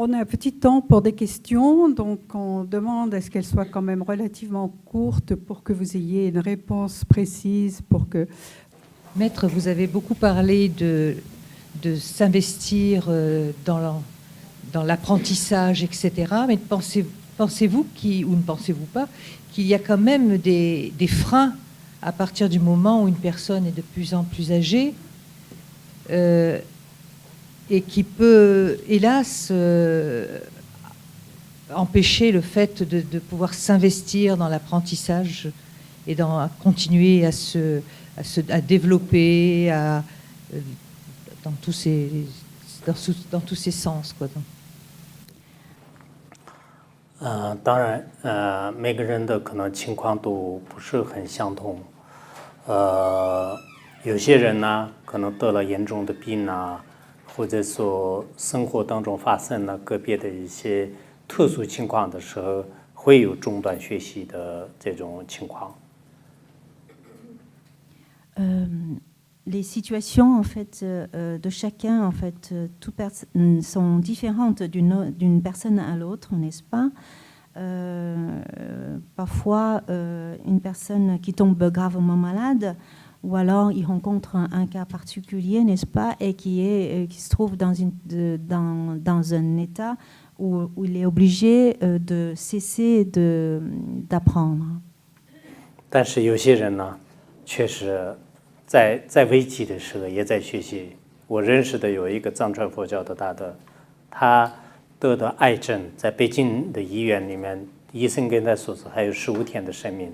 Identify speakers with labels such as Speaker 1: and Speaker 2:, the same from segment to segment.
Speaker 1: On a un petit temps pour des questions, donc on demande à ce qu'elles soient quand même relativement courtes pour que vous ayez une réponse précise, pour que...
Speaker 2: Maître, vous avez beaucoup parlé de s'investir dans l'apprentissage, etc. Mais pensez-vous, ou ne pensez-vous pas, qu'il y a quand même des freins à partir du moment où une personne est de plus en plus âgée et qui peut, hélas, empêcher le fait de pouvoir s'investir dans l'apprentissage et à continuer à développer dans tous ces sens, quoi.
Speaker 3: 当然，每个人的可能情况都不是很相同。有些人呢，可能得了严重的病啊，或者说生活当中发生了个别的一些特殊情况的时候，会有中断学习的这种情况。
Speaker 4: Les situations en fait de chacun en fait sont différentes d'une personne à l'autre, n'est-ce pas? Parfois une personne qui tombe gravement malade ou alors il rencontre un cas particulier, n'est-ce pas, et qui se trouve dans un état où il est obligé de cesser d'apprendre.
Speaker 3: 但是有些人呢，确实在危急的时候也在学习。我认识的有一个藏传佛教的大德，他得的癌症，在北京的医院里面，医生跟他说是还有15天的生命，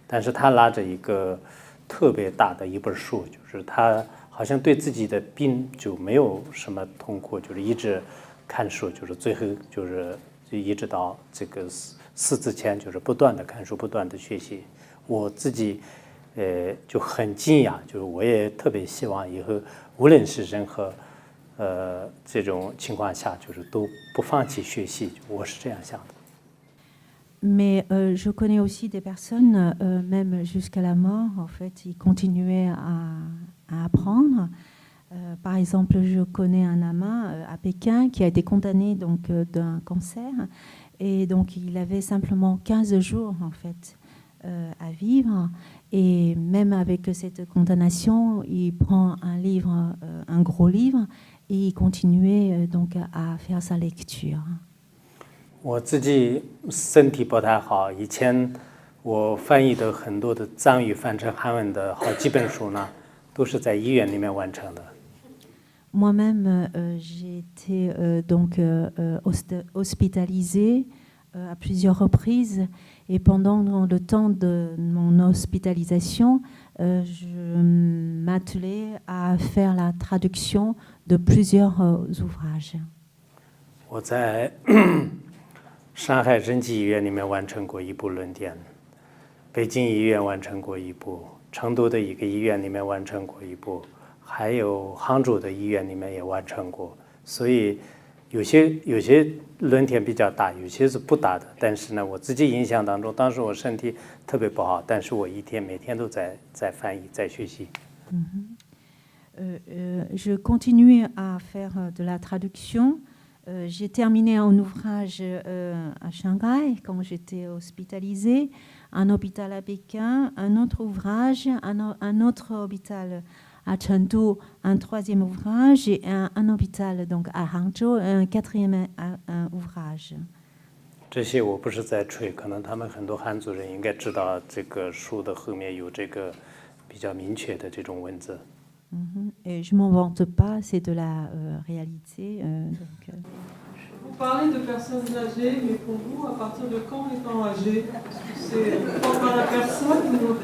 Speaker 3: 但是他拿着一个特别大的一本书，就是他好像对自己的病就没有什么痛苦，就是一直看书，就是最后就一直到这个死之前，就是不断的看书，不断的学习。我自己就很惊讶，就是我也特别希望以后无论是任何这种情况下，就是都不放弃学习，我是这样想的。
Speaker 4: Mais je connais aussi des personnes, même jusqu'à la mort, en fait, ils continuaient à apprendre. Par exemple, je connais un lama à Pékin qui a été condamné donc d'un cancer, et donc il avait simplement 15 jours en fait à vivre. Et même avec cette condamnation, il prend un livre, un gros livre, et il continuait donc à faire sa lecture.
Speaker 3: 我自己身体不太好，以前我翻译的很多的藏语翻成韩文的好几本书呢，都是在医院里面完成的。
Speaker 4: Moi-même, j'ai été donc hospitalisée à plusieurs reprises, et pendant le temps de mon hospitalisation, je m'attelais à faire la traduction de plusieurs ouvrages.
Speaker 3: 我在上海仁济医院里面完成过一部论点，北京医院完成过一部，成都的一个医院里面完成过一部，还有杭州的医院里面也完成过。所以有些论点比较大，有些是不大的。但是呢，我自己印象当中，当时我身体特别不好，但是我每天都在翻译，在学习。
Speaker 4: Je continue à faire de la traduction. J'ai terminé un ouvrage à Shanghai quand j'étais hospitalisée, un hôpital à Pékin, un autre ouvrage, un autre hôpital à Chengdu, un troisième ouvrage, et un hôpital donc à Hangzhou, un quatrième ouvrage.
Speaker 3: 这些我不是在吹，可能他们很多汉族人应该知道这个书的后面有这个比较明确的这种文字。
Speaker 4: Et je m'en vante pas, c'est de la réalité.
Speaker 5: Vous parlez de personnes âgées, mais pour vous, à partir de quand étant âgé? C'est propre à la personne ou...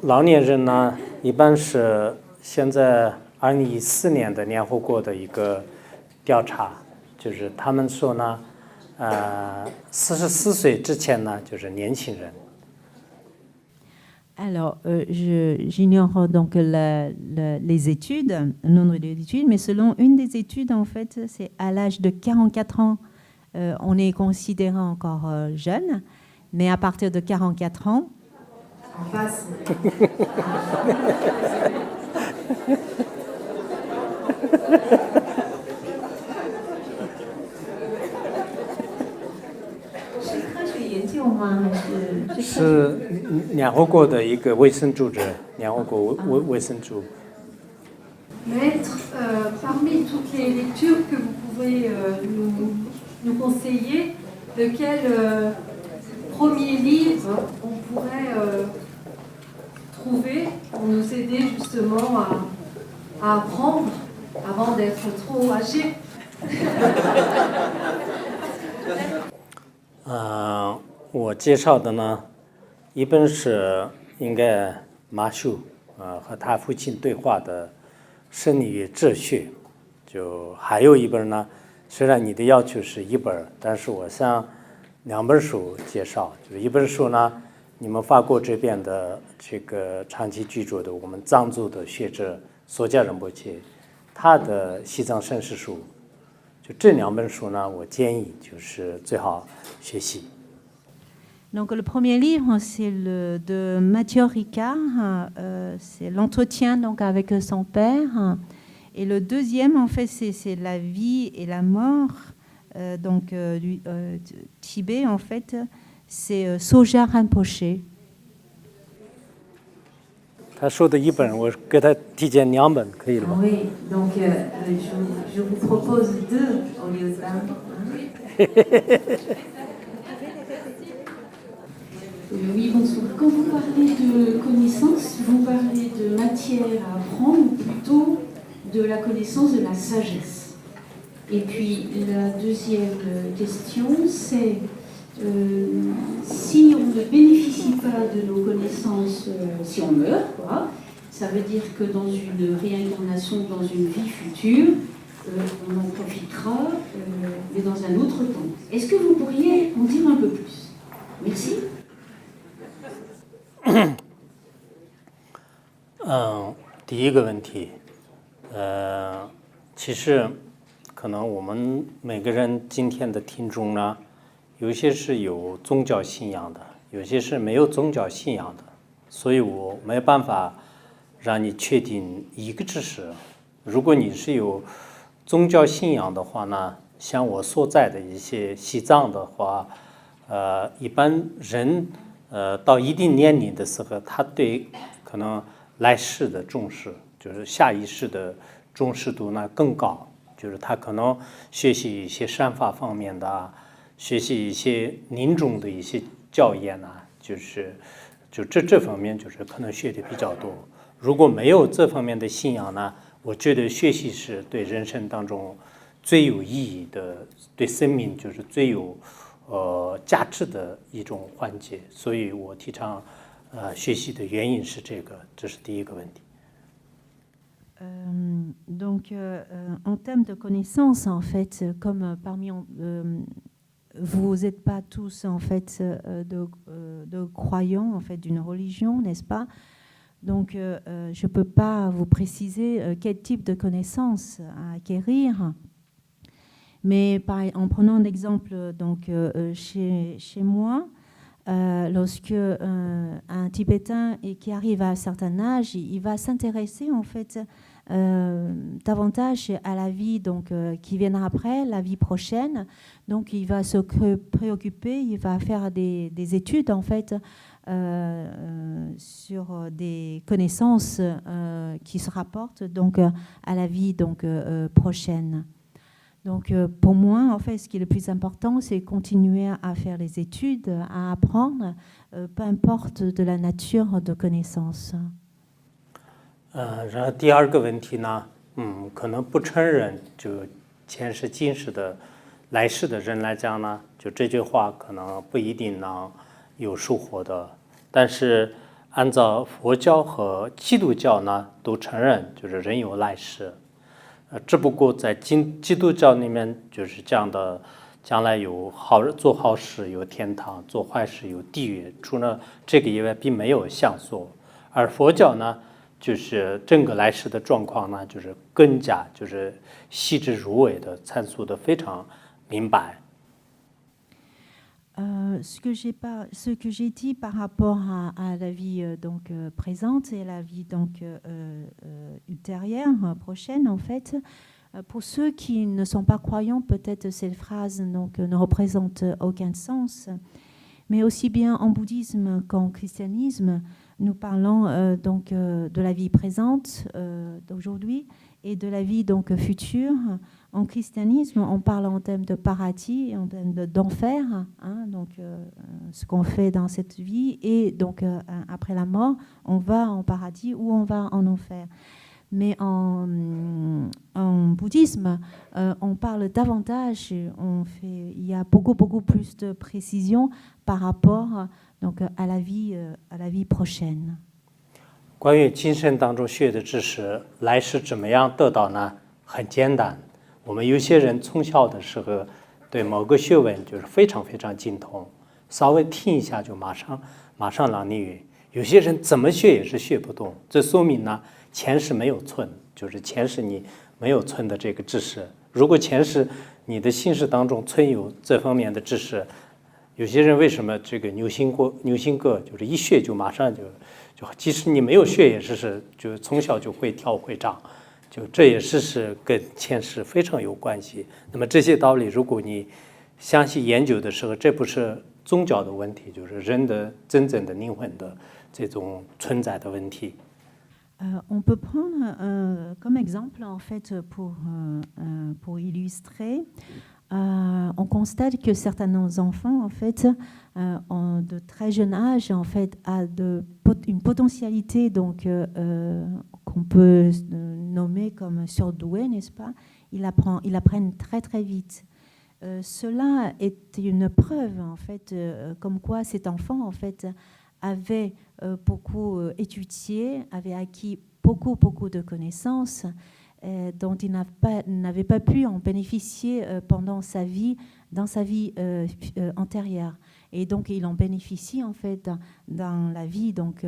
Speaker 3: 老年人呢，一般是现在2014年的联合国的一个调查，就是他们说呢，44岁之前呢就是年轻人。
Speaker 4: Alors, j'ignore donc les études, le nombre d'études, mais selon une des études, en fait, c'est à l'âge de 44 ans, on est considéré encore jeune, mais à partir de 44 ans, en face.
Speaker 3: 联合国的一个卫生组织，联合国卫生组。
Speaker 6: Maître, parmi toutes les lectures que vous pouvez nous conseiller, lequel premier livre on pourrait trouver pour nous aider justement à apprendre avant d'être trop âgé?
Speaker 3: 我介绍的呢，一本是应该马修和他父亲对话的生理与哲学，就还有一本呢，虽然你的要求是一本，但是我想2本书介绍，就是一本书呢，你们法国这边的这个长期居住的我们藏族的学者索迦仁波切，他的西藏生死书，就这2本书呢，我建议就是最好学习。
Speaker 4: Donc le premier livre, c'est le de Mathieu Ricard, c'est l'entretien donc avec son père. Et le deuxième, en fait, c'est la vie et la mort donc du Tibet, en fait, c'est Soja Rinpoché.
Speaker 3: 他说的一本，我给他提荐2本，可以了吗？
Speaker 4: Oui, donc je vous propose 2 au lieu d'1.
Speaker 6: Oui, bonsoir. Quand vous parlez de connaissance, vous parlez de matière à apprendre ou plutôt de la connaissance de la sagesse? Et puis la deuxième question, c'est si on ne bénéficie pas de nos connaissances, si on meurt, quoi, ça veut dire que dans une réincarnation, dans une vie future, on en profitera, mais dans un autre temps. Est-ce que vous pourriez en dire un peu plus? Merci.
Speaker 3: 第一个问题，其实可能我们每个人今天的听众呢，有些是有宗教信仰的，有些是没有宗教信仰的，所以我没办法让你确定一个知识。如果你是有宗教信仰的话呢，像我所在的一些西藏的话，一般人到一定年龄的时候，他对可能来世的重视，就是下一世的重视度呢更高，就是他可能学习一些善法方面的，学习一些临终的一些教研呢，就这方面就是可能学的比较多。如果没有这方面的信仰呢，我觉得学习是对人生当中最有意义的，对生命就是最有价值的一种环节，所以我提倡学习的原因是这个，这是第一个问题。
Speaker 4: Donc, en termes de connaissances, en fait, comme parmi vous n'êtes pas tous en fait de croyants en fait d'une religion, n'est-ce pas? Donc, je ne peux pas vous préciser quel type de connaissances à acquérir. Mais en prenant l'exemple donc chez moi, lorsque un Tibétain qui arrive à un certain âge, il va s'intéresser en fait davantage à la vie donc qui viendra après, la vie prochaine. Donc il va se préoccuper, il va faire des études en fait sur des connaissances qui se rapportent donc à la vie donc prochaine. Donc, pour moi, en fait, ce qui est le plus important, c'est continuer à faire les études, à apprendre, peu importe de la nature de connaissance.
Speaker 3: 然后第二个问题呢，可能不承认就前世今世的来世的人来讲呢，就这句话可能不一定能有收获的。但是按照佛教和基督教呢，都承认就是人有来世。只不过在基督教里面就是这样的，将来有做好事有天堂，做坏事有地狱，除了这个以外并没有相说。而佛教呢，就是整个来世的状况呢，就是更加就是细致入微的阐述的非常明白。
Speaker 4: Ce que j'ai dit par rapport à la vie donc présente et la vie donc ultérieure, prochaine en fait, pour ceux qui ne sont pas croyants, peut-être cette phrase donc ne représente aucun sens. Mais aussi bien en bouddhisme qu'en christianisme, nous parlons donc de la vie présente d'aujourd'hui et de la vie donc future. En christianisme, on parle en termes de paradis, en termes d'enfer, hein, donc ce qu'on fait dans cette vie, et donc après la mort, on va en paradis ou on va en enfer. Mais en bouddhisme, on parle davantage, il y a beaucoup plus de précision par rapport donc, à la vie prochaine.
Speaker 3: 关于今生当中学的知识，来世怎么样得到呢？很简单，我们有些人从小的时候对某个学问就是非常精通，稍微听一下就马上朗念语。有些人怎么学也是学不动，这说明呢前世没有存，就是前世你没有存的这个知识。如果前世你的心事当中存有这方面的知识，有些人为什么这个牛心歌就是一学就马上就即使你没有学也是就从小就会跳会唱，就这也是跟前世非常有关系。那么这些道理如果你详细研究的时候，这不是宗教的问题，就是人的真正的灵魂的这种存在的问题。
Speaker 4: On peut prendre comme exemple en fait pour illustrer. On constate que certains enfants en fait de très jeune âge en fait a une potentialité donc qu'on peut nommer comme surdoué, n'est-ce pas? Ils apprennent très vite. Cela est une preuve en fait comme quoi cet enfant en fait avait beaucoup étudié, avait acquis beaucoup de connaissances dont il n'avait pas pu en bénéficier pendant sa vie, dans sa vie antérieure. Et donc, il en bénéficie en fait dans la vie donc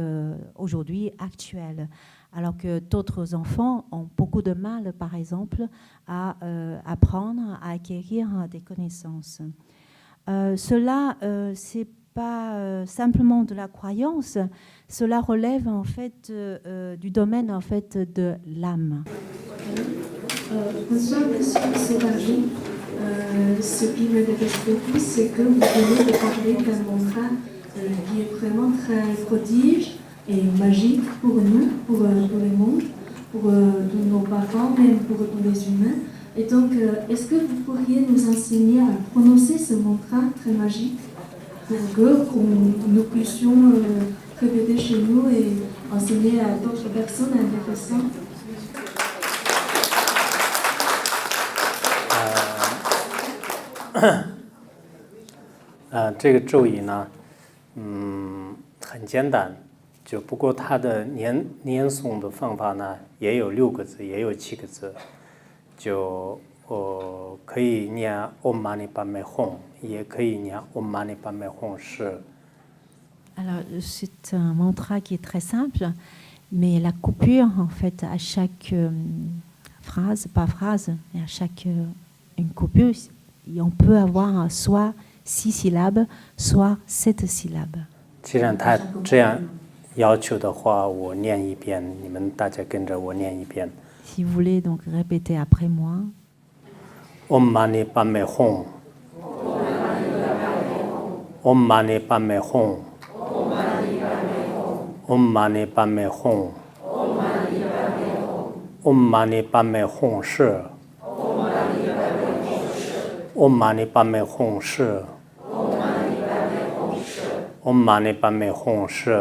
Speaker 4: aujourd'hui actuelle. Alors que d'autres enfants ont beaucoup de mal, par exemple, à apprendre, à acquérir des connaissances. Cela, c'est pas simplement de la croyance, cela relève en fait du domaine en fait de l'âme.
Speaker 6: Bonsoir, monsieur Sévagé. Ce qui m'intéresse beaucoup, c'est que vous venez de parler d'un mantra qui est vraiment très prodige et magique pour nous, pour le monde, pour nos parents, même pour tous les humains. Et donc, est-ce que vous pourriez nous enseigner à prononcer ce mantra très magique pour que nous puissions répéter chez nous et enseigner à d'autres personnes intéressantes?
Speaker 3: 这个咒语呢，很简单，就不过它的念诵的方法呢，也有6个字，也有7个字，就可以念 Om Mani Padme Hum， 也可以念 Om Mani Padme Hum Shi。
Speaker 4: Alors, c'est un mantra qui est très simple, mais la coupure, en fait, à chaque phrase, pas phrase, mais à chaque une coupure, on peut avoir soit 6 syllabes, soit 7 syllabes.
Speaker 3: 既然他这样要求的话，我念一遍，你们大家跟着我念一遍。
Speaker 4: Si vous voulez donc répéter après moi.
Speaker 3: Om Mani Padme Hum. Om Mani Padme Hum. Om Mani Padme Hum. Om Mani Padme Hum Shi. Om Mani Padme Hum Shi. Om Mani Padme Hum Shi.